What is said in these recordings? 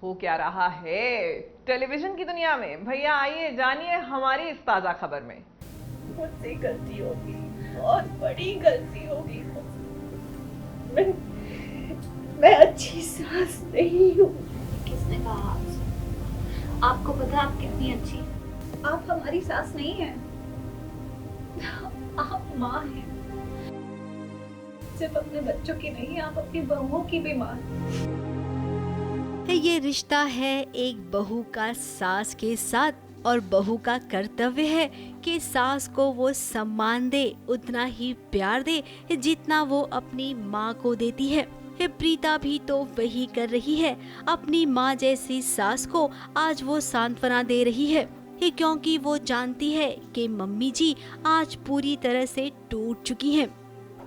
हो क्या रहा है टेलीविजन की दुनिया में? भैया आइए जानिए हमारी इस ताजा खबर में। मुझसे गलती होगी, बहुत बड़ी गलती होगी। मैं अच्छी सास नहीं हूँ। किसने कहा आपसे? आपको पता है आप कितनी अच्छी हैं? आप हमारी सास नहीं हैं, आप माँ हैं। सिर्फ अपने बच्चों की नहीं, आप अपनी बहुओं की भी माँ हैं। ये रिश्ता है एक बहू का सास के साथ, और बहू का कर्तव्य है कि सास को वो सम्मान दे, उतना ही प्यार दे जितना वो अपनी माँ को देती है। प्रीता भी तो वही कर रही है। अपनी माँ जैसी सास को आज वो सांत्वना दे रही है, क्योंकि वो जानती है कि मम्मी जी आज पूरी तरह से टूट चुकी हैं।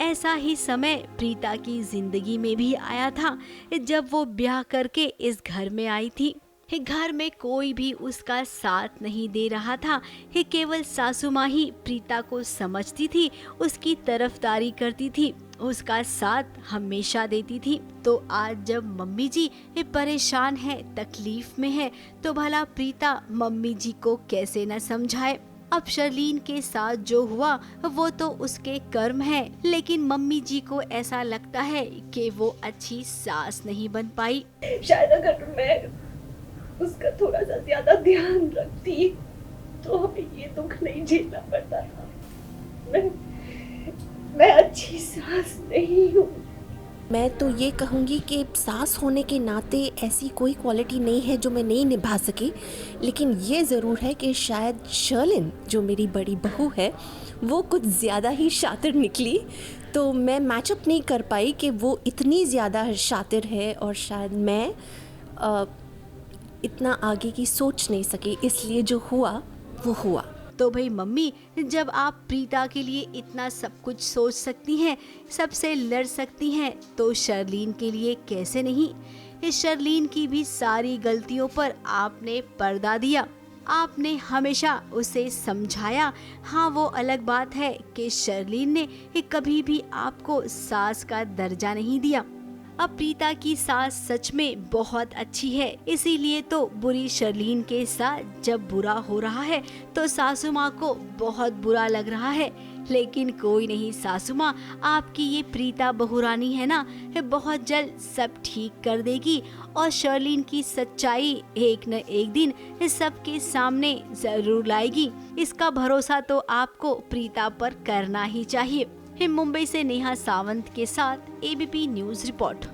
ऐसा ही समय प्रीता की जिंदगी में भी आया था जब वो ब्याह करके इस घर में आई थी। घर में कोई भी उसका साथ नहीं दे रहा था। केवल सासू माँ ही प्रीता को समझती थी, उसकी तरफदारी करती थी, उसका साथ हमेशा देती थी। तो आज जब मम्मी जी परेशान है, तकलीफ में है, तो भला प्रीता मम्मी जी को कैसे न समझाए। अब शर्लीन के साथ जो हुआ वो तो उसके कर्म है, लेकिन मम्मी जी को ऐसा लगता है कि वो अच्छी सास नहीं बन पाई। शायद अगर मैं उसका थोड़ा सा ज्यादा ध्यान रखती तो हमें ये दुख नहीं झेलना पड़ता था। मैं अच्छी सास नहीं हूँ। मैं तो ये कहूँगी कि सास होने के नाते ऐसी कोई क्वालिटी नहीं है जो मैं नहीं निभा सकी, लेकिन ये ज़रूर है कि शायद शर्लिन जो मेरी बड़ी बहू है वो कुछ ज़्यादा ही शातिर निकली, तो मैं मैचअप नहीं कर पाई कि वो इतनी ज़्यादा शातिर है, और शायद मैं इतना आगे की सोच नहीं सकी, इसलिए जो हुआ वो हुआ। तो भाई मम्मी, जब आप प्रीता के लिए इतना सब कुछ सोच सकती हैं, सबसे लड़ सकती हैं, तो शर्लीन के लिए कैसे नहीं? इस शर्लीन की भी सारी गलतियों पर आपने पर्दा दिया, आपने हमेशा उसे समझाया। हाँ, वो अलग बात है कि शर्लीन ने कभी भी आपको सास का दर्जा नहीं दिया। अब प्रीता की सास सच में बहुत अच्छी है, इसीलिए तो बुरी शर्लीन के साथ जब बुरा हो रहा है तो सासू माँ को बहुत बुरा लग रहा है। लेकिन कोई नहीं सासू माँ, आपकी ये प्रीता बहुरानी है ना, बहुत जल्द सब ठीक कर देगी, और शर्लीन की सच्चाई एक न एक दिन सबके सामने जरूर लाएगी। इसका भरोसा तो आपको प्रीता पर करना ही चाहिए। मुंबई से नेहा सावंत के साथ ABP news report.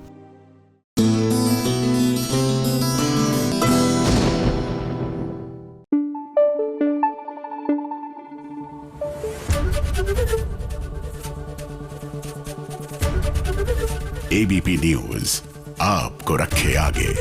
ABP news आपको रखे आगे।